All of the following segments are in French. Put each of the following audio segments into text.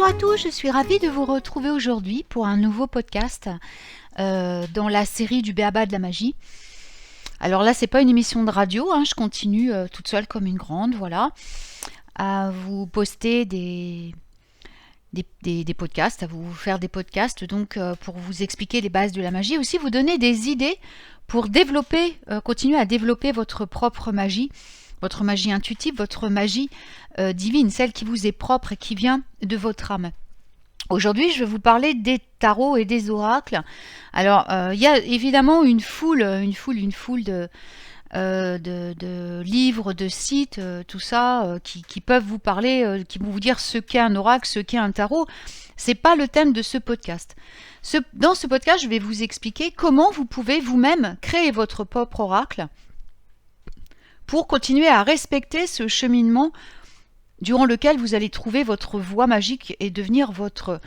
à tous, je suis ravie de vous retrouver aujourd'hui pour un nouveau podcast dans la série du B.A.B.A. de la magie. Alors là, c'est pas une émission de radio, je continue toute seule comme une grande, voilà, à vous poster des podcasts, à vous faire des podcasts, donc pour vous expliquer les bases de la magie, aussi vous donner des idées pour développer, continuer à développer votre propre magie, votre magie intuitive, votre magie divine, celle qui vous est propre et qui vient de votre âme. Aujourd'hui, je vais vous parler des tarots et des oracles. Alors, il y a évidemment une foule de livres, de sites, tout ça, qui peuvent vous parler, qui vont vous dire ce qu'est un oracle, ce qu'est un tarot. C'est pas le thème de ce podcast. Dans ce podcast, je vais vous expliquer comment vous pouvez vous-même créer votre propre oracle pour continuer à respecter ce cheminement durant lequel vous allez trouver votre voie magique et devenir votre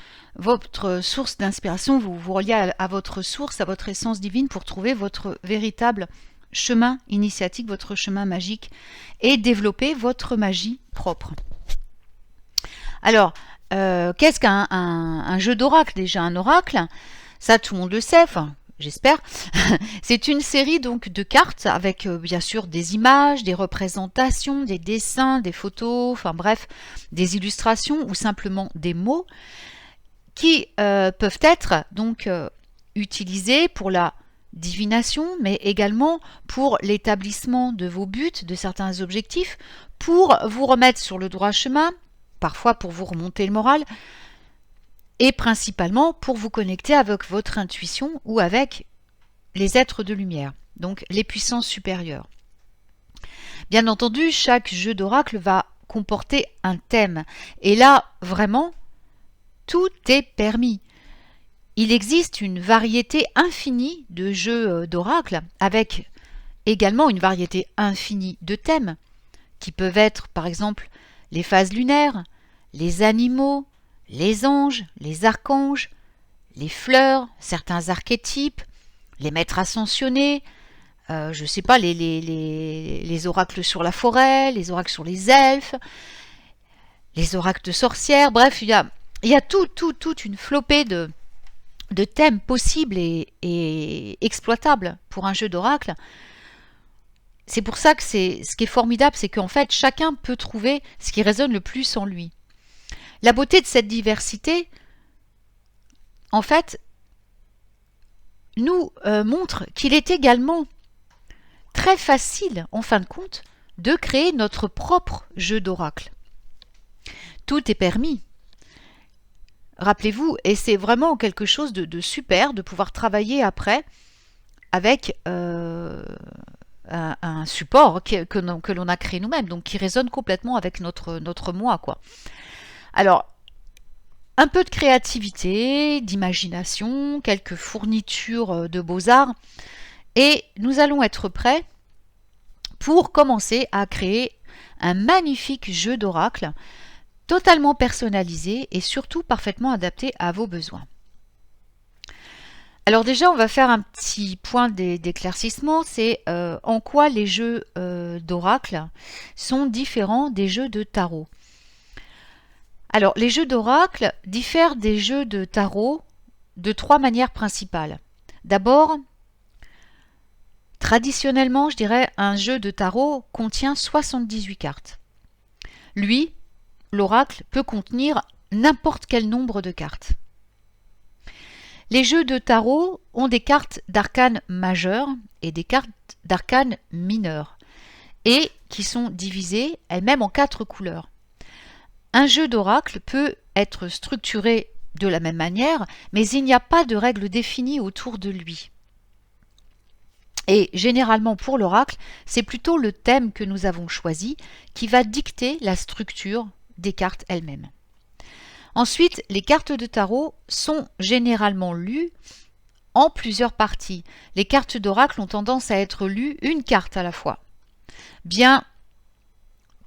source d'inspiration. Vous vous reliez à votre source, à votre essence divine pour trouver votre véritable chemin initiatique, votre chemin magique et développer votre magie propre. Alors, qu'est-ce qu'un jeu d'oracle? Déjà, un oracle, ça tout le monde le sait, enfin, j'espère. C'est une série donc de cartes avec bien sûr des images, des représentations, des dessins, des photos, enfin bref, des illustrations ou simplement des mots qui peuvent être donc utilisés pour la divination, mais également pour l'établissement de vos buts, de certains objectifs, pour vous remettre sur le droit chemin, parfois pour vous remonter le moral, et principalement pour vous connecter avec votre intuition ou avec les êtres de lumière, donc les puissances supérieures. Bien entendu, chaque jeu d'oracle va comporter un thème, et là, vraiment, tout est permis. Il existe une variété infinie de jeux d'oracle, avec également une variété infinie de thèmes, qui peuvent être, par exemple, les phases lunaires, les animaux, les anges, les archanges, les fleurs, certains archétypes, les maîtres ascensionnés, je ne sais pas, les oracles sur la forêt, les oracles sur les elfes, les oracles de sorcières, bref, il y a toute une flopée de thèmes possibles et exploitables pour un jeu d'oracle. C'est pour ça que ce qui est formidable, c'est qu'en fait, chacun peut trouver ce qui résonne le plus en lui. La beauté de cette diversité, en fait, nous montre qu'il est également très facile, en fin de compte, de créer notre propre jeu d'oracle. Tout est permis. Rappelez-vous, et c'est vraiment quelque chose de super de pouvoir travailler après avec un support que l'on a créé nous-mêmes, donc qui résonne complètement avec notre moi, quoi. Alors, un peu de créativité, d'imagination, quelques fournitures de beaux-arts, et nous allons être prêts pour commencer à créer un magnifique jeu d'oracle, totalement personnalisé et surtout parfaitement adapté à vos besoins. Alors déjà, on va faire un petit point d'éclaircissement, c'est en quoi les jeux d'oracle sont différents des jeux de tarot. Alors, les jeux d'oracle diffèrent des jeux de tarot de 3 manières principales. D'abord, traditionnellement, je dirais, un jeu de tarot contient 78 cartes. Lui, l'oracle, peut contenir n'importe quel nombre de cartes. Les jeux de tarot ont des cartes d'arcanes majeures et des cartes d'arcanes mineures, et qui sont divisées elles-mêmes en 4 couleurs. Un jeu d'oracle peut être structuré de la même manière, mais il n'y a pas de règles définies autour de lui. Et généralement pour l'oracle, c'est plutôt le thème que nous avons choisi qui va dicter la structure des cartes elles-mêmes. Ensuite, les cartes de tarot sont généralement lues en plusieurs parties. Les cartes d'oracle ont tendance à être lues une carte à la fois. Bien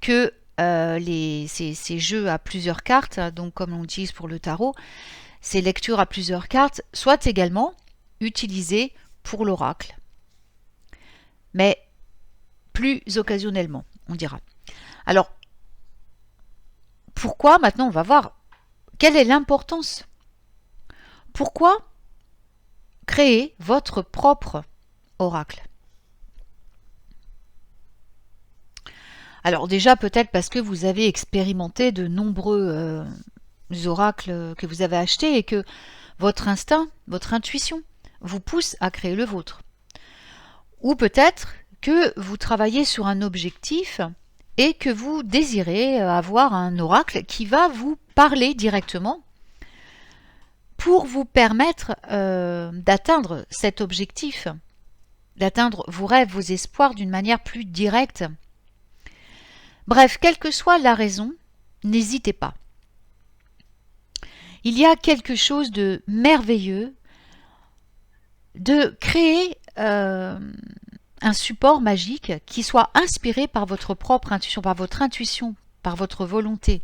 que ces jeux à plusieurs cartes, donc comme on utilise pour le tarot, ces lectures à plusieurs cartes soient également utilisées pour l'oracle, mais plus occasionnellement, on dira. Alors, pourquoi? Maintenant, on va voir quelle est l'importance? Pourquoi créer votre propre oracle? Alors déjà, peut-être parce que vous avez expérimenté de nombreux oracles que vous avez achetés et que votre instinct, votre intuition vous pousse à créer le vôtre. Ou peut-être que vous travaillez sur un objectif et que vous désirez avoir un oracle qui va vous parler directement pour vous permettre d'atteindre cet objectif, d'atteindre vos rêves, vos espoirs d'une manière plus directe. Bref, quelle que soit la raison, n'hésitez pas. Il y a quelque chose de merveilleux de créer un support magique qui soit inspiré par votre propre intuition, par votre volonté.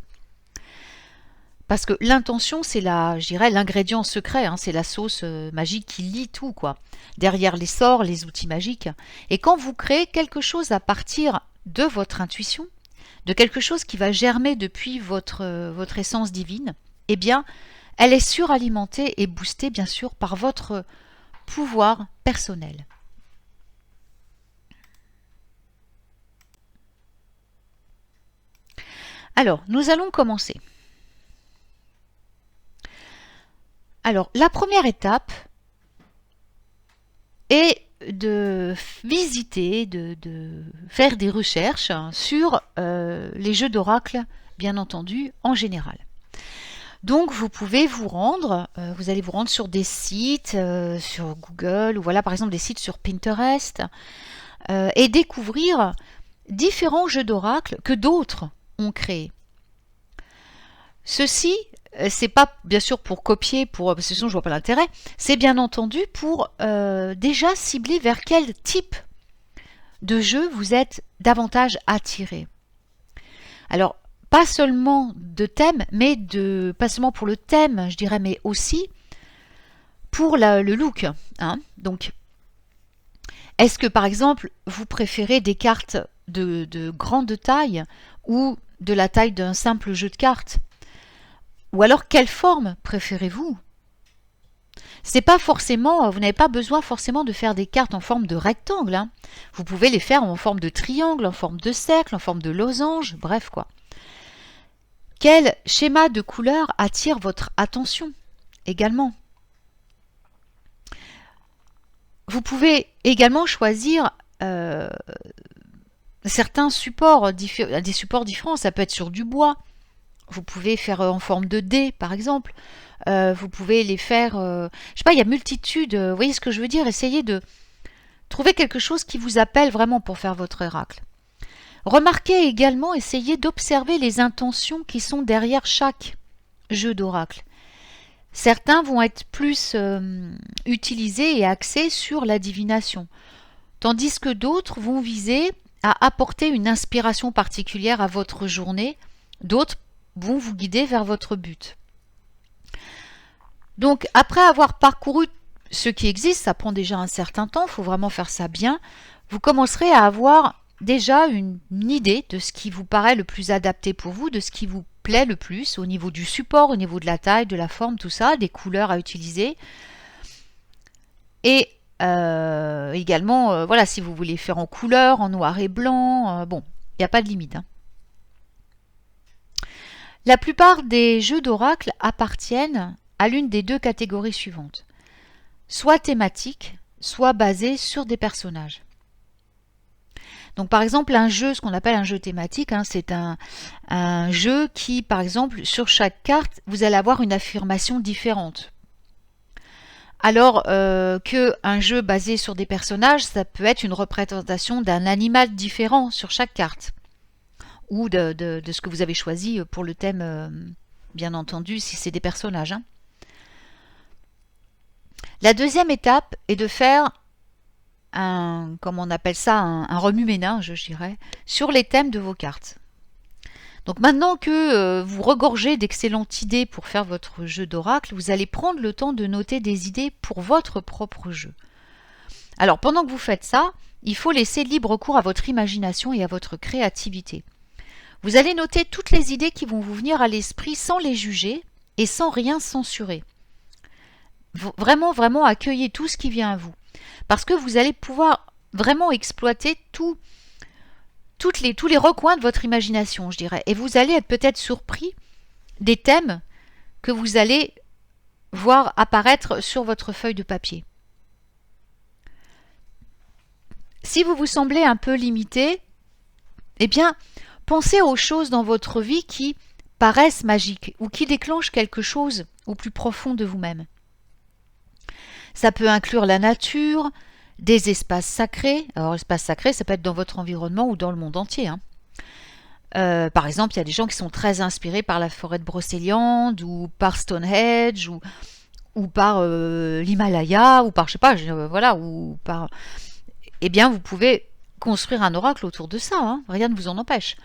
Parce que l'intention, c'est je dirais, l'ingrédient secret, hein, c'est la sauce magique qui lie tout, quoi. Derrière les sorts, les outils magiques. Et quand vous créez quelque chose à partir de votre intuition, de quelque chose qui va germer depuis votre essence divine, eh bien, elle est suralimentée et boostée, bien sûr, par votre pouvoir personnel. Alors, nous allons commencer. Alors, la première étape est de visiter, de faire des recherches sur les jeux d'oracle, bien entendu, en général. Donc, vous pouvez vous rendre, vous allez vous rendre sur des sites, sur Google, ou voilà, par exemple, des sites sur Pinterest, et découvrir différents jeux d'oracle que d'autres ont créés. Ceci, c'est pas bien sûr pour copier, parce que sinon je vois pas l'intérêt, c'est bien entendu pour déjà cibler vers quel type de jeu vous êtes davantage attiré. Alors, pas seulement de thème, mais pas seulement pour le thème, je dirais, mais aussi pour le look. Hein. Donc, est-ce que par exemple, vous préférez des cartes de grande taille ou de la taille d'un simple jeu de cartes? Ou alors, quelle forme préférez-vous? C'est pas forcément, vous n'avez pas besoin forcément de faire des cartes en forme de rectangle. Hein. Vous pouvez les faire en forme de triangle, en forme de cercle, en forme de losange, bref quoi. Quel schéma de couleur attire votre attention également? Vous pouvez également choisir certains supports, des supports différents. Ça peut être sur du bois. Vous pouvez faire en forme de dés, par exemple. Vous pouvez les faire... je sais pas, il y a multitude. Vous voyez ce que je veux dire? Essayez de trouver quelque chose qui vous appelle vraiment pour faire votre oracle. Remarquez également, essayez d'observer les intentions qui sont derrière chaque jeu d'oracle. Certains vont être plus utilisés et axés sur la divination, tandis que d'autres vont viser à apporter une inspiration particulière à votre journée, d'autres vont vous guider vers votre but. Donc, après avoir parcouru ce qui existe, ça prend déjà un certain temps, il faut vraiment faire ça bien, vous commencerez à avoir déjà une idée de ce qui vous paraît le plus adapté pour vous, de ce qui vous plaît le plus au niveau du support, au niveau de la taille, de la forme, tout ça, des couleurs à utiliser. Et également, voilà, si vous voulez faire en couleur, en noir et blanc, bon, il n'y a pas de limite. Hein. La plupart des jeux d'oracle appartiennent à l'une des deux catégories suivantes, soit thématiques, soit basés sur des personnages. Donc par exemple, un jeu, ce qu'on appelle un jeu thématique, hein, c'est un jeu qui, par exemple, sur chaque carte, vous allez avoir une affirmation différente. Alors qu'un jeu basé sur des personnages, ça peut être une représentation d'un animal différent sur chaque carte. Ou de ce que vous avez choisi pour le thème, bien entendu, si c'est des personnages. Hein. La deuxième étape est de faire comme on appelle ça, un remue-ménage, je dirais, sur les thèmes de vos cartes. Donc maintenant que vous regorgez d'excellentes idées pour faire votre jeu d'oracle, vous allez prendre le temps de noter des idées pour votre propre jeu. Alors pendant que vous faites ça, il faut laisser libre cours à votre imagination et à votre créativité. Vous allez noter toutes les idées qui vont vous venir à l'esprit sans les juger et sans rien censurer. Vraiment, vraiment accueillez tout ce qui vient à vous. Parce que vous allez pouvoir vraiment exploiter tous les recoins de votre imagination, je dirais. Et vous allez être peut-être surpris des thèmes que vous allez voir apparaître sur votre feuille de papier. Si vous vous semblez un peu limité, eh bien, pensez aux choses dans votre vie qui paraissent magiques ou qui déclenchent quelque chose au plus profond de vous-même. Ça peut inclure la nature, des espaces sacrés. Alors, espaces sacrés, ça peut être dans votre environnement ou dans le monde entier. Par exemple, il y a des gens qui sont très inspirés par la forêt de Brocéliande ou par Stonehenge ou par l'Himalaya ou par, je sais pas, voilà, ou par... Eh bien, vous pouvez construire un oracle autour de ça, rien ne vous en empêche.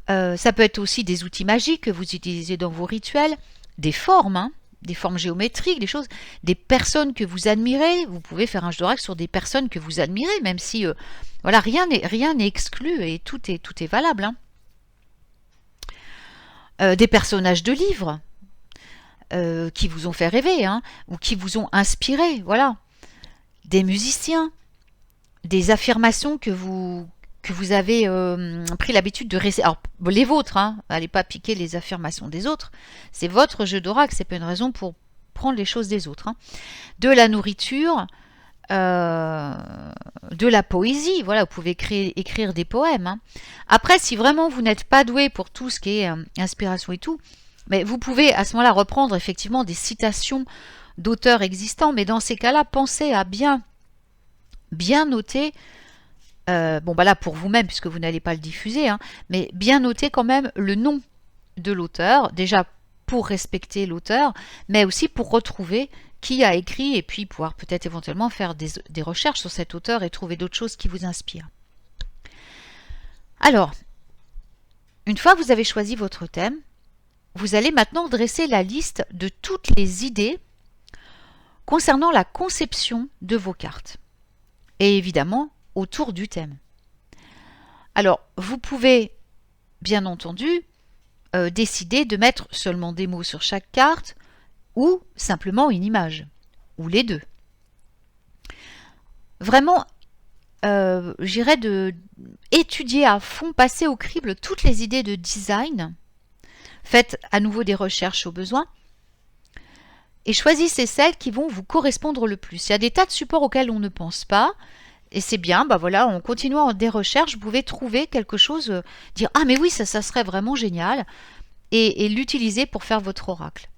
Ça peut être aussi des outils magiques que vous utilisez dans vos rituels, des formes géométriques, des personnes que vous admirez. Vous pouvez faire un jeu d'oracle sur des personnes que vous admirez, même si voilà, rien n'est exclu et tout est valable. Des personnages de livres qui vous ont fait rêver, ou qui vous ont inspiré, voilà. Des musiciens, des affirmations que vous avez pris l'habitude de réciter. Alors, les vôtres, n'allez pas piquer les affirmations des autres. C'est votre jeu d'oracle, c'est pas une raison pour prendre les choses des autres. De la nourriture, de la poésie, voilà, vous pouvez écrire des poèmes. Après, si vraiment vous n'êtes pas doué pour tout ce qui est inspiration et tout, mais vous pouvez à ce moment-là reprendre effectivement des citations d'auteurs existants, mais dans ces cas-là, pensez à bien noter, bon bah là pour vous-même puisque vous n'allez pas le diffuser, mais bien noter quand même le nom de l'auteur, déjà pour respecter l'auteur, mais aussi pour retrouver qui a écrit et puis pouvoir peut-être éventuellement faire des recherches sur cet auteur et trouver d'autres choses qui vous inspirent. Alors, une fois que vous avez choisi votre thème, vous allez maintenant dresser la liste de toutes les idées concernant la conception de vos cartes. Et évidemment, autour du thème. Alors, vous pouvez, bien entendu, décider de mettre seulement des mots sur chaque carte ou simplement une image, ou les deux. Vraiment, j'irais étudier à fond, passer au crible toutes les idées de design, faites à nouveau des recherches au besoin, et choisissez celles qui vont vous correspondre le plus. Il y a des tas de supports auxquels on ne pense pas, et c'est bien, bah voilà, en continuant des recherches, vous pouvez trouver quelque chose, dire « Ah mais oui, ça serait vraiment génial », et l'utiliser pour faire votre oracle.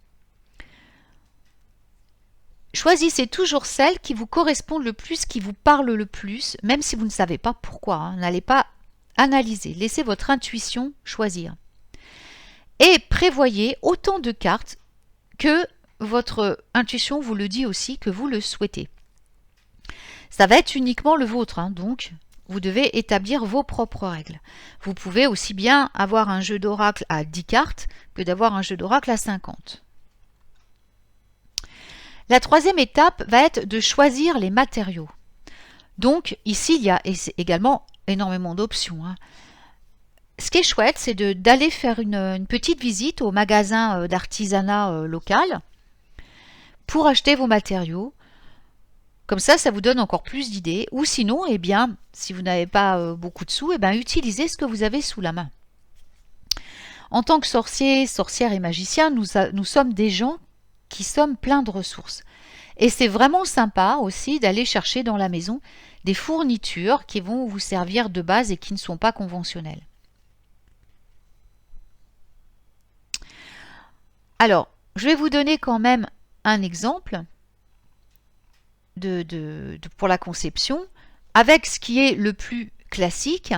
Choisissez toujours celles qui vous correspondent le plus, qui vous parlent le plus, même si vous ne savez pas pourquoi. N'allez pas analyser, laissez votre intuition choisir. Et prévoyez autant de cartes que votre intuition vous le dit aussi, que vous le souhaitez. Ça va être uniquement le vôtre, donc vous devez établir vos propres règles. Vous pouvez aussi bien avoir un jeu d'oracle à 10 cartes que d'avoir un jeu d'oracle à 50. La troisième étape va être de choisir les matériaux. Donc ici, il y a également énormément d'options. Ce qui est chouette, c'est d'aller faire une petite visite au magasin d'artisanat local pour acheter vos matériaux. Comme ça vous donne encore plus d'idées. Ou sinon, eh bien, si vous n'avez pas beaucoup de sous, eh bien, utilisez ce que vous avez sous la main. En tant que sorcier, sorcière et magicien, nous sommes des gens qui sommes pleins de ressources. Et c'est vraiment sympa aussi d'aller chercher dans la maison des fournitures qui vont vous servir de base et qui ne sont pas conventionnelles. Alors, je vais vous donner quand même un exemple pour la conception avec ce qui est le plus classique,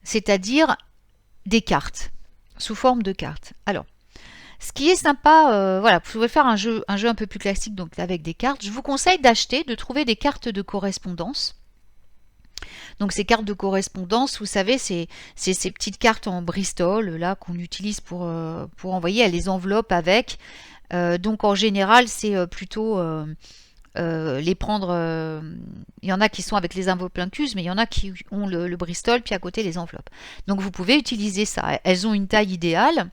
c'est-à-dire des cartes, sous forme de cartes. Alors, ce qui est sympa, voilà, vous pouvez faire un jeu un peu plus classique, donc avec des cartes. Je vous conseille de trouver des cartes de correspondance. Donc ces cartes de correspondance, vous savez, c'est ces petites cartes en Bristol là qu'on utilise pour envoyer. Elle les enveloppe avec. Donc en général, c'est plutôt les prendre. Il y en a qui sont avec les enveloppes incluses, mais il y en a qui ont le Bristol puis à côté les enveloppes. Donc vous pouvez utiliser ça. Elles ont une taille idéale.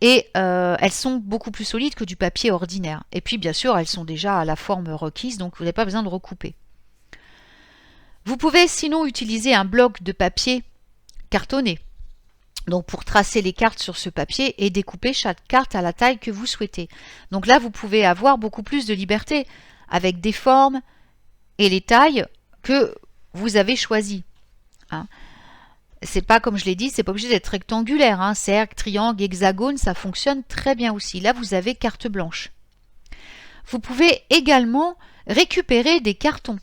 et elles sont beaucoup plus solides que du papier ordinaire. Et puis bien sûr, elles sont déjà à la forme requise, donc vous n'avez pas besoin de recouper. Vous pouvez sinon utiliser un bloc de papier cartonné, donc pour tracer les cartes sur ce papier et découper chaque carte à la taille que vous souhaitez. Donc là, vous pouvez avoir beaucoup plus de liberté avec des formes et les tailles que vous avez choisies. Hein. C'est pas, comme je l'ai dit, c'est pas obligé d'être rectangulaire. Hein. Cercle, triangle, hexagone, ça fonctionne très bien aussi. Là, vous avez carte blanche. Vous pouvez également récupérer des cartons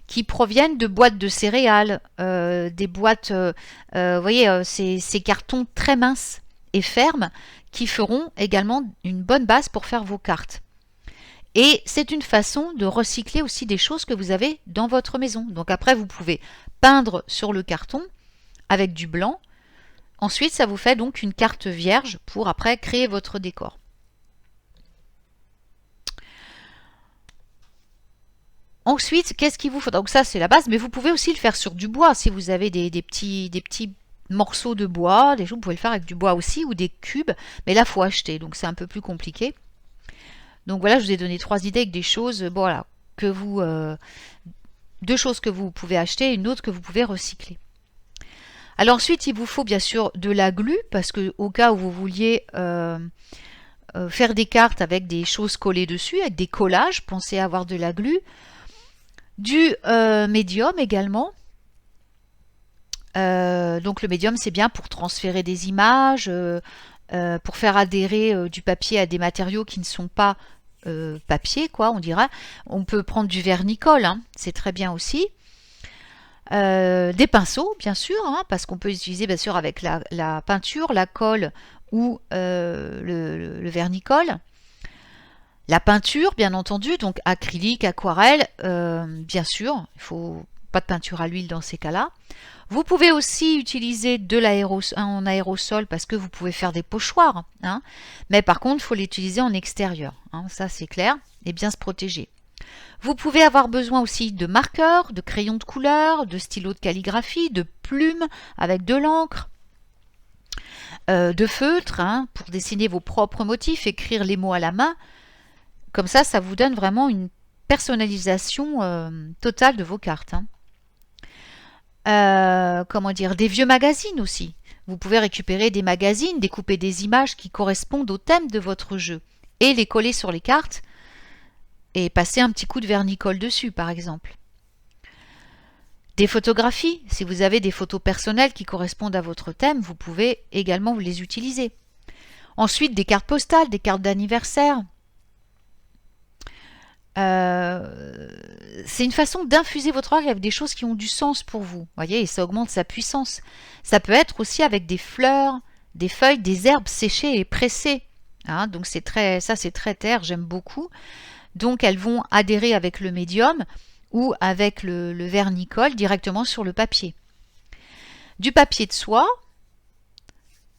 qui proviennent de boîtes de céréales, des boîtes, vous voyez, ces cartons très minces et fermes qui feront également une bonne base pour faire vos cartes. Et c'est une façon de recycler aussi des choses que vous avez dans votre maison. Donc après, vous pouvez peindre sur le carton avec du blanc. Ensuite, ça vous fait donc une carte vierge pour après créer votre décor. Ensuite, qu'est-ce qu'il vous faut? Donc ça, c'est la base, mais vous pouvez aussi le faire sur du bois. Si vous avez des petits morceaux de bois, des choses, vous pouvez le faire avec du bois aussi, ou des cubes. Mais là, il faut acheter, donc c'est un peu plus compliqué. Donc voilà, je vous ai donné 3 idées avec des choses, bon, voilà, que vous, 2 choses que vous pouvez acheter et une autre que vous pouvez recycler. Alors ensuite, il vous faut bien sûr de la glu, parce que au cas où vous vouliez faire des cartes avec des choses collées dessus, avec des collages, pensez à avoir de la glu. Du médium également. Donc le médium, c'est bien pour transférer des images, pour faire adhérer du papier à des matériaux qui ne sont pas papier, quoi, on dirait. On peut prendre du vernicole, hein, c'est très bien aussi. Des pinceaux, bien sûr, hein, parce qu'on peut utiliser bien sûr avec la peinture, la colle ou le vernicole. La peinture, bien entendu, donc acrylique, aquarelle, bien sûr, il ne faut pas de peinture à l'huile dans ces cas-là. Vous pouvez aussi utiliser de en aérosol parce que vous pouvez faire des pochoirs, hein, mais par contre, il faut l'utiliser en extérieur, hein, ça c'est clair, et bien se protéger. Vous pouvez avoir besoin aussi de marqueurs, de crayons de couleur, de stylos de calligraphie, de plumes avec de l'encre, de feutres, hein, pour dessiner vos propres motifs, écrire les mots à la main. Comme ça vous donne vraiment une personnalisation totale de vos cartes. Hein. Comment dire, des vieux magazines aussi. Vous pouvez récupérer des magazines, découper des images qui correspondent au thème de votre jeu et les coller sur les cartes et passer un petit coup de vernicole dessus, par exemple. Des photographies, si vous avez des photos personnelles qui correspondent à votre thème, vous pouvez également les utiliser. Ensuite, des cartes postales, des cartes d'anniversaire. C'est une façon d'infuser votre art avec des choses qui ont du sens pour vous, voyez, et ça augmente sa puissance. Ça peut être aussi avec des fleurs, des feuilles, des herbes séchées et pressées. Hein, donc c'est très terre, j'aime beaucoup. Donc elles vont adhérer avec le médium ou avec le vernicole directement sur le papier. Du papier de soie.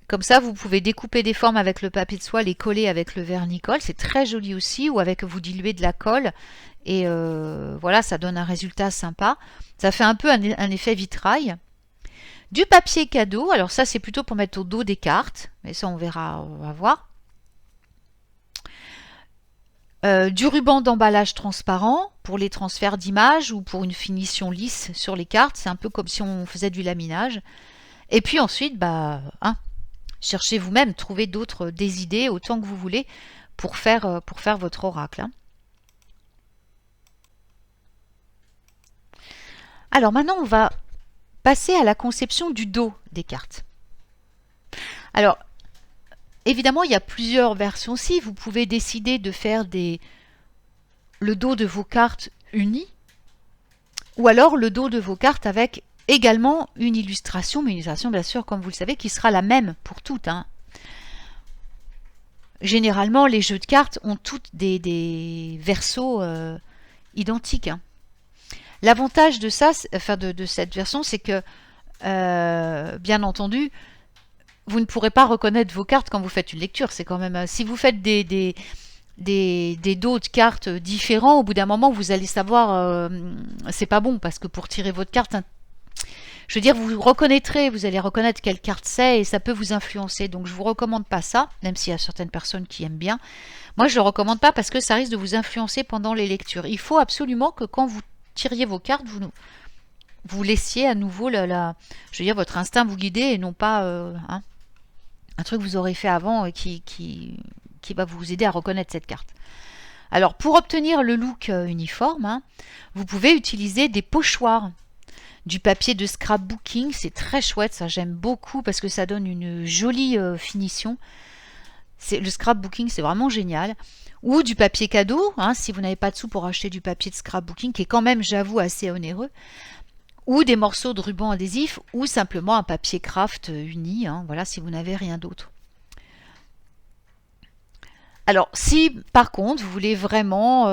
Comme ça, vous pouvez découper des formes avec le papier de soie, les coller avec le vernicole. C'est très joli aussi, ou avec vous diluez de la colle. Et voilà, ça donne un résultat sympa. Ça fait un peu un effet vitrail. Du papier cadeau. Alors ça, c'est plutôt pour mettre au dos des cartes. Mais ça, on verra, on va voir. Du ruban d'emballage transparent pour les transferts d'images ou pour une finition lisse sur les cartes. C'est un peu comme si on faisait du laminage. Et puis ensuite, cherchez vous-même, trouvez des idées autant que vous voulez pour faire votre oracle. Hein. Alors maintenant, on va passer à la conception du dos des cartes. Alors, évidemment, il y a plusieurs versions aussi. Vous pouvez décider de faire le dos de vos cartes uni, ou alors le dos de vos cartes avec également une illustration, mais une illustration bien sûr, comme vous le savez, qui sera la même pour toutes. Hein. Généralement, les jeux de cartes ont toutes des versos identiques. Hein. L'avantage de ça, de cette version, c'est que, bien entendu, vous ne pourrez pas reconnaître vos cartes quand vous faites une lecture. C'est quand même, si vous faites des dos de cartes différents, au bout d'un moment, vous allez savoir, c'est pas bon, parce que pour tirer votre carte, je veux dire, vous reconnaîtrez, vous allez reconnaître quelle carte c'est et ça peut vous influencer. Donc je vous recommande pas ça, même s'il y a certaines personnes qui aiment bien. Moi, je le recommande pas parce que ça risque de vous influencer pendant les lectures. Il faut absolument que quand vous tiriez vos cartes, vous laissiez à nouveau je veux dire, votre instinct vous guider et non pas un truc que vous aurez fait avant et qui va vous aider à reconnaître cette carte. Alors, pour obtenir le look uniforme, vous pouvez utiliser des pochoirs, du papier de scrapbooking. C'est très chouette, ça j'aime beaucoup parce que ça donne une jolie finition. Le scrapbooking, c'est vraiment génial. Ou du papier cadeau, si vous n'avez pas de sous pour acheter du papier de scrapbooking, qui est quand même, j'avoue, assez onéreux. Ou des morceaux de ruban adhésif, ou simplement un papier craft uni, voilà, si vous n'avez rien d'autre. Alors, si par contre, vous voulez vraiment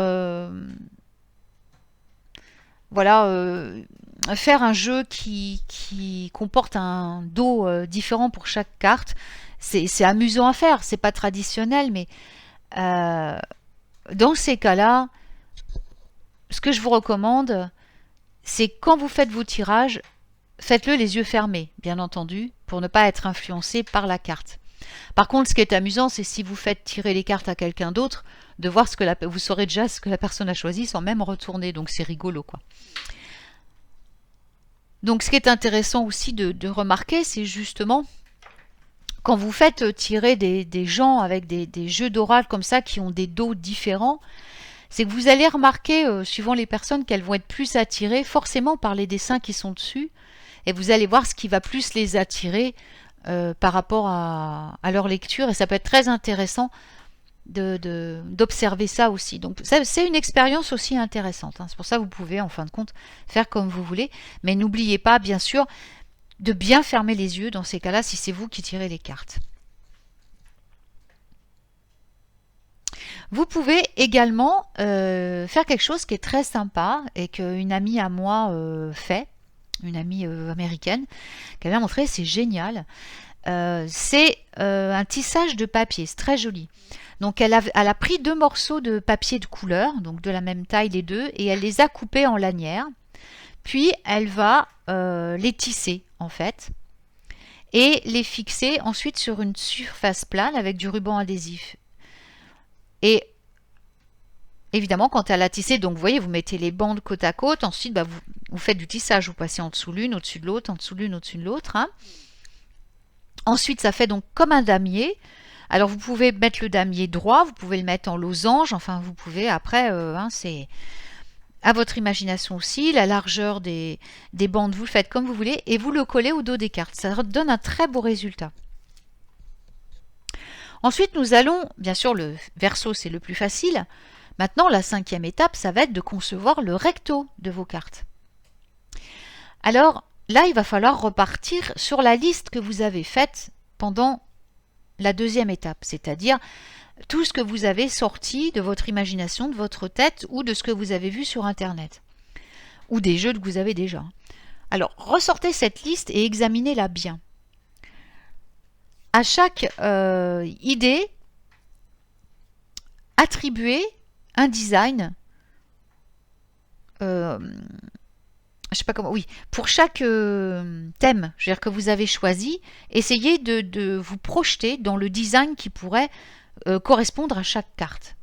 faire un jeu qui comporte un dos différent pour chaque carte, c'est amusant à faire, c'est pas traditionnel, mais dans ces cas-là, ce que je vous recommande, c'est quand vous faites vos tirages, faites-le les yeux fermés, bien entendu, pour ne pas être influencé par la carte. Par contre, ce qui est amusant, c'est si vous faites tirer les cartes à quelqu'un d'autre, de voir vous saurez déjà ce que la personne a choisi sans même retourner, donc c'est rigolo, quoi. Donc ce qui est intéressant aussi de remarquer, c'est justement quand vous faites tirer des gens avec des jeux d'oral comme ça qui ont des dos différents, c'est que vous allez remarquer, suivant les personnes, qu'elles vont être plus attirées forcément par les dessins qui sont dessus, et vous allez voir ce qui va plus les attirer par rapport à leur lecture, et ça peut être très intéressant d'observer ça aussi. Donc c'est une expérience aussi intéressante, c'est pour ça que vous pouvez en fin de compte faire comme vous voulez, mais n'oubliez pas bien sûr de bien fermer les yeux dans ces cas-là si c'est vous qui tirez les cartes. Vous pouvez également faire quelque chose qui est très sympa et qu'une amie à moi fait, une amie américaine, qu'elle m'a montré, c'est génial. C'est un tissage de papier, c'est très joli. Donc elle a pris 2 morceaux de papier de couleur, donc de la même taille les deux, et elle les a coupés en lanières. Puis elle va les tisser en fait, et les fixer ensuite sur une surface plane avec du ruban adhésif. Et évidemment, quand elle a tissé, donc vous voyez, vous mettez les bandes côte à côte, ensuite vous faites du tissage, vous passez en dessous l'une, au-dessus de l'autre, en dessous de l'une, au-dessus de l'autre. Ensuite, ça fait donc comme un damier. Alors vous pouvez mettre le damier droit, vous pouvez le mettre en losange, enfin vous pouvez après, c'est à votre imagination aussi, la largeur des bandes, vous le faites comme vous voulez, et vous le collez au dos des cartes. Ça donne un très beau résultat. Ensuite, nous allons, bien sûr, le verso, c'est le plus facile. Maintenant, la 5e étape, ça va être de concevoir le recto de vos cartes. Alors, là, il va falloir repartir sur la liste que vous avez faite pendant la 2e étape, c'est-à-dire tout ce que vous avez sorti de votre imagination, de votre tête ou de ce que vous avez vu sur Internet ou des jeux que vous avez déjà. Alors, ressortez cette liste et examinez-la bien. À chaque idée, attribuez un design, je sais pas comment, oui, pour chaque thème que vous avez choisi, essayez de vous projeter dans le design qui pourrait correspondre à chaque carte.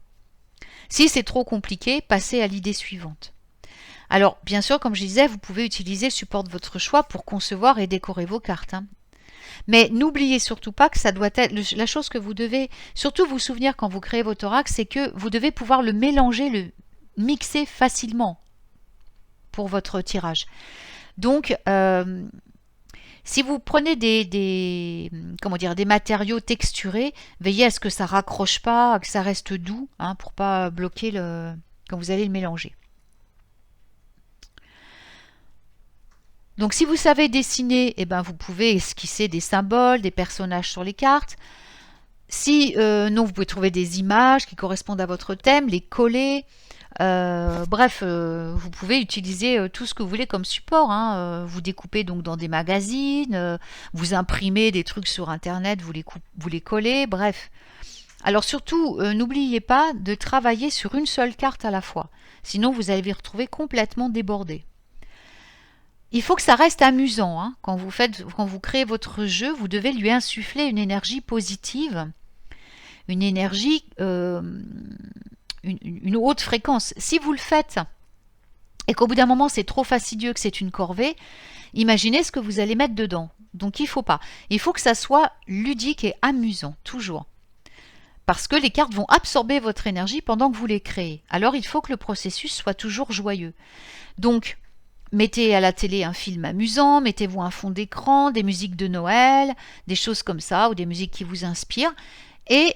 Si c'est trop compliqué, passez à l'idée suivante. Alors, bien sûr, comme je disais, vous pouvez utiliser le support de votre choix pour concevoir et décorer vos cartes. Mais n'oubliez surtout pas que ça doit être la chose que vous devez surtout vous souvenir quand vous créez votre oracle, c'est que vous devez pouvoir le mélanger, le mixer facilement pour votre tirage. Donc, si vous prenez des matériaux texturés, veillez à ce que ça raccroche pas, que ça reste doux, pour pas bloquer quand vous allez le mélanger. Donc si vous savez dessiner, vous pouvez esquisser des symboles, des personnages sur les cartes. Si non, vous pouvez trouver des images qui correspondent à votre thème, les coller. Bref, vous pouvez utiliser tout ce que vous voulez comme support. Vous découpez donc dans des magazines, vous imprimez des trucs sur Internet, vous les collez, bref. Alors surtout, n'oubliez pas de travailler sur une seule carte à la fois. Sinon, vous allez vous retrouver complètement débordé. il faut que ça reste amusant, hein. Quand vous créez votre jeu, vous devez lui insuffler une énergie positive, une énergie, une haute fréquence. Si vous le faites et qu'au bout d'un moment c'est trop fastidieux, que c'est une corvée, imaginez ce que vous allez mettre dedans. Donc il faut pas. Il faut que ça soit ludique et amusant, toujours. Parce que les cartes vont absorber votre énergie pendant que vous les créez. Alors il faut que le processus soit toujours joyeux. Donc, mettez à la télé un film amusant, mettez-vous un fond d'écran, des musiques de Noël, des choses comme ça, ou des musiques qui vous inspirent, et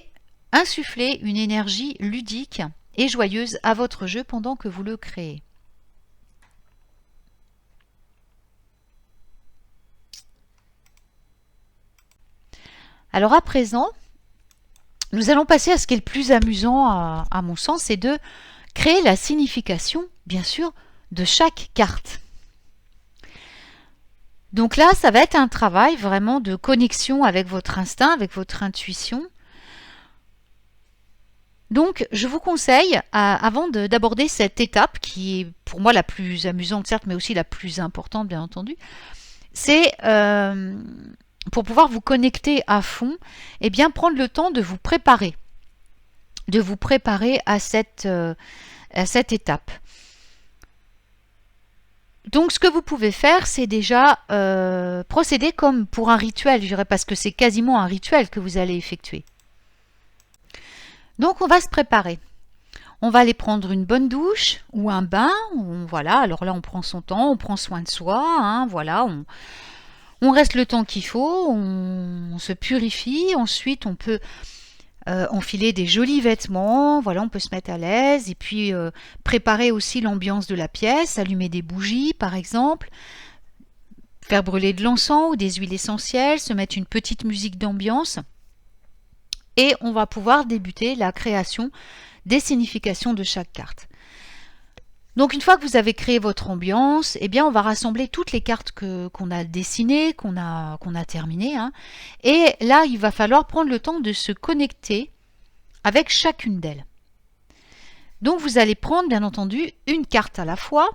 insufflez une énergie ludique et joyeuse à votre jeu pendant que vous le créez. Alors à présent, nous allons passer à ce qui est le plus amusant à mon sens, c'est de créer la signification, bien sûr, de chaque carte. Donc là, ça va être un travail vraiment de connexion avec votre instinct, avec votre intuition. Donc, je vous conseille, avant d'aborder cette étape, qui est pour moi la plus amusante, certes, mais aussi la plus importante, bien entendu, c'est pour pouvoir vous connecter à fond, et bien prendre le temps de vous préparer à cette étape. Donc ce que vous pouvez faire, c'est déjà procéder comme pour un rituel, je dirais, parce que c'est quasiment un rituel que vous allez effectuer. Donc on va se préparer. On va aller prendre une bonne douche ou un bain. Voilà, alors là on prend son temps, on prend soin de soi, hein, voilà, on reste le temps qu'il faut, on se purifie, ensuite on peut enfiler des jolis vêtements, voilà, on peut se mettre à l'aise, et puis préparer aussi l'ambiance de la pièce, allumer des bougies par exemple, faire brûler de l'encens ou des huiles essentielles, se mettre une petite musique d'ambiance, et on va pouvoir débuter la création des significations de chaque carte. Donc une fois que vous avez créé votre ambiance, eh bien on va rassembler toutes les cartes qu'on a dessinées, qu'on a terminées, hein. Et là il va falloir prendre le temps de se connecter avec chacune d'elles. Donc vous allez prendre bien entendu une carte à la fois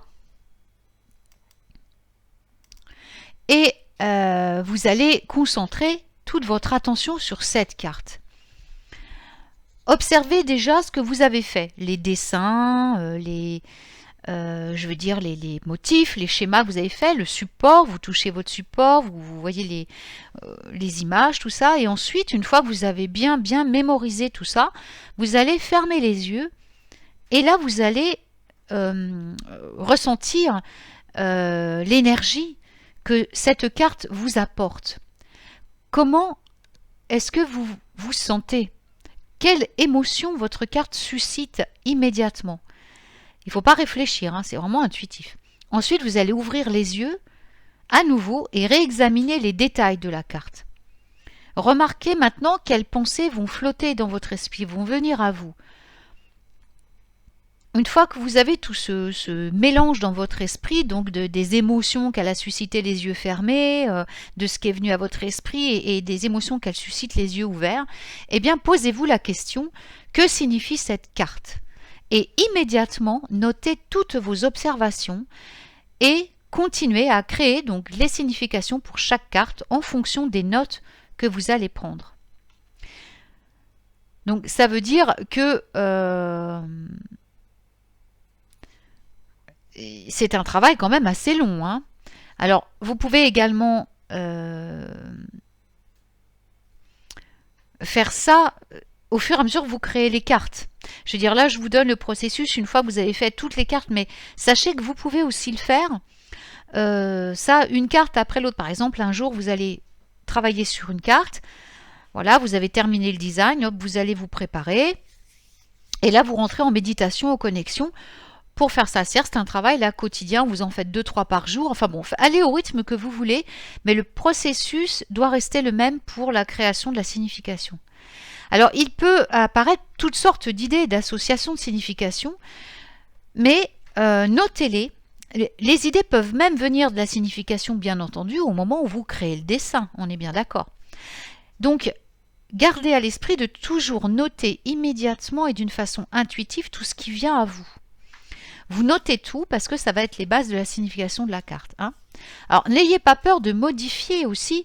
et vous allez concentrer toute votre attention sur cette carte. Observez déjà ce que vous avez fait, les dessins, les motifs, les schémas que vous avez fait, le support, vous touchez votre support, vous voyez les images, tout ça, et ensuite, une fois que vous avez bien mémorisé tout ça, vous allez fermer les yeux, et là, vous allez ressentir l'énergie que cette carte vous apporte. Comment est-ce que vous vous sentez? Quelle émotion votre carte suscite immédiatement? Il ne faut pas réfléchir, hein, c'est vraiment intuitif. Ensuite, vous allez ouvrir les yeux à nouveau et réexaminer les détails de la carte. Remarquez maintenant quelles pensées vont flotter dans votre esprit, vont venir à vous. Une fois que vous avez tout ce mélange dans votre esprit, donc des émotions qu'elle a suscité les yeux fermés, de ce qui est venu à votre esprit et des émotions qu'elle suscite les yeux ouverts, eh bien posez-vous la question, que signifie cette carte? Et immédiatement, notez toutes vos observations et continuez à créer donc les significations pour chaque carte en fonction des notes que vous allez prendre. Donc ça veut dire que c'est un travail quand même assez long, hein. Alors, vous pouvez également faire ça au fur et à mesure que vous créez les cartes. Je veux dire, là, je vous donne le processus une fois que vous avez fait toutes les cartes, mais sachez que vous pouvez aussi le faire, ça, une carte après l'autre. Par exemple, un jour, vous allez travailler sur une carte, voilà, vous avez terminé le design, hop, vous allez vous préparer, et là, vous rentrez en méditation, en connexion. Pour faire ça, c'est un travail là quotidien, vous en faites 2-3 par jour, enfin bon, allez au rythme que vous voulez, mais le processus doit rester le même pour la création de la signification. Alors, il peut apparaître toutes sortes d'idées d'associations de signification, mais notez-les. Les idées peuvent même venir de la signification, bien entendu, au moment où vous créez le dessin, on est bien d'accord. Donc, gardez à l'esprit de toujours noter immédiatement et d'une façon intuitive tout ce qui vient à vous. Vous notez tout parce que ça va être les bases de la signification de la carte, hein. Alors, n'ayez pas peur de modifier aussi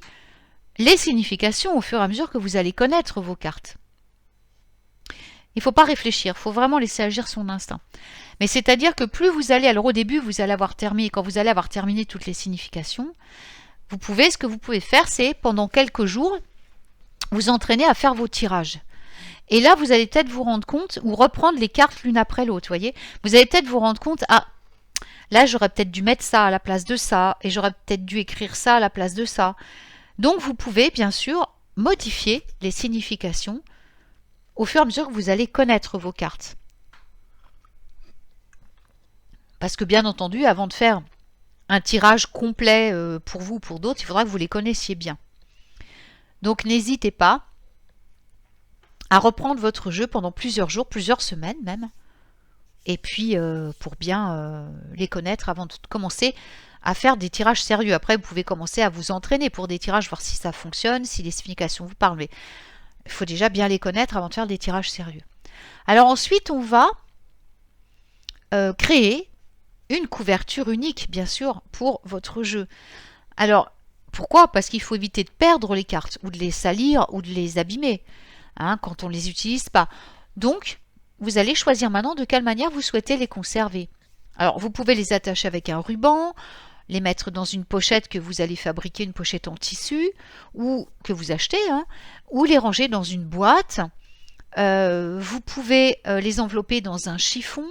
les significations au fur et à mesure que vous allez connaître vos cartes. Il ne faut pas réfléchir, il faut vraiment laisser agir son instinct. Mais c'est-à-dire que plus vous allez, alors au début, vous allez avoir terminé, quand vous allez avoir terminé toutes les significations, ce que vous pouvez faire, c'est pendant quelques jours, vous entraîner à faire vos tirages. Et là, vous allez peut-être vous rendre compte, ou reprendre les cartes l'une après l'autre, voyez. Vous allez peut-être vous rendre compte, ah, là, j'aurais peut-être dû mettre ça à la place de ça, et j'aurais peut-être dû écrire ça à la place de ça. Donc, vous pouvez, bien sûr, modifier les significations au fur et à mesure que vous allez connaître vos cartes. Parce que, bien entendu, avant de faire un tirage complet pour vous ou pour d'autres, il faudra que vous les connaissiez bien. Donc, n'hésitez pas à reprendre votre jeu pendant plusieurs jours, plusieurs semaines même, et puis pour bien les connaître avant de commencer à faire des tirages sérieux. Après, vous pouvez commencer à vous entraîner pour des tirages, voir si ça fonctionne, si les significations vous parlent, mais il faut déjà bien les connaître avant de faire des tirages sérieux. Alors ensuite, on va créer une couverture unique, bien sûr, pour votre jeu. Alors, pourquoi? Parce qu'il faut éviter de perdre les cartes, ou de les salir, ou de les abîmer, quand on ne les utilise pas. Donc, vous allez choisir maintenant de quelle manière vous souhaitez les conserver. Alors, vous pouvez les attacher avec un ruban, les mettre dans une pochette que vous allez fabriquer, une pochette en tissu, ou que vous achetez, ou les ranger dans une boîte. Vous pouvez les envelopper dans un chiffon.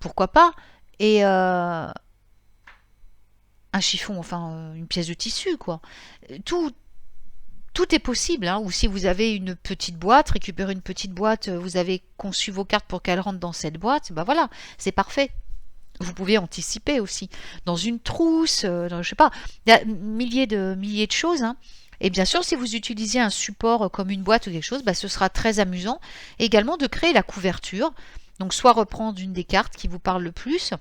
Pourquoi pas? Et un chiffon, enfin une pièce de tissu, quoi. Tout est possible, ou si vous avez une petite boîte, récupérez une petite boîte, vous avez conçu vos cartes pour qu'elles rentrent dans cette boîte, ben voilà, c'est parfait. Vous pouvez anticiper aussi, dans une trousse, je sais pas, il y a milliers de choses, Et bien sûr, si vous utilisez un support comme une boîte ou quelque chose, ce sera très amusant. Et également de créer la couverture, donc soit reprendre une des cartes qui vous parle le plus,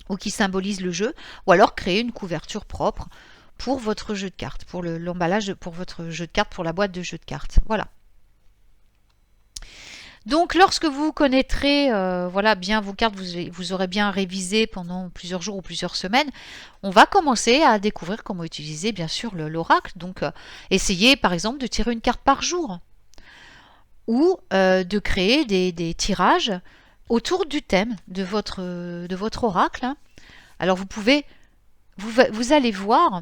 ou qui symbolise le jeu, ou alors créer une couverture propre pour votre jeu de cartes, pour l'emballage pour votre jeu de cartes, pour la boîte de jeu de cartes. Voilà. Donc, lorsque vous connaîtrez bien vos cartes, vous aurez bien révisé pendant plusieurs jours ou plusieurs semaines, on va commencer à découvrir comment utiliser, bien sûr, l'oracle. Donc, essayez, par exemple, de tirer une carte par jour ou de créer des tirages autour du thème de votre oracle. Alors, vous allez voir,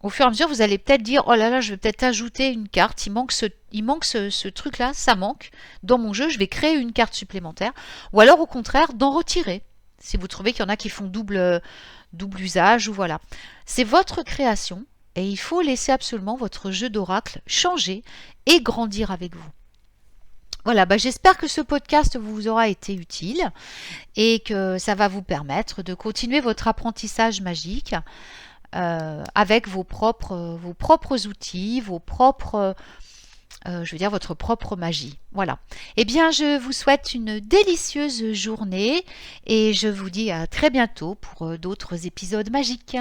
au fur et à mesure, vous allez peut-être dire, oh là là, je vais peut-être ajouter une carte, il manque ce truc-là, ça manque. Dans mon jeu, je vais créer une carte supplémentaire. Ou alors, au contraire, d'en retirer. Si vous trouvez qu'il y en a qui font double usage, ou voilà. C'est votre création, et il faut laisser absolument votre jeu d'oracle changer et grandir avec vous. Voilà, j'espère que ce podcast vous aura été utile et que ça va vous permettre de continuer votre apprentissage magique avec vos propres outils, votre propre magie. Voilà. Eh bien, je vous souhaite une délicieuse journée et je vous dis à très bientôt pour d'autres épisodes magiques.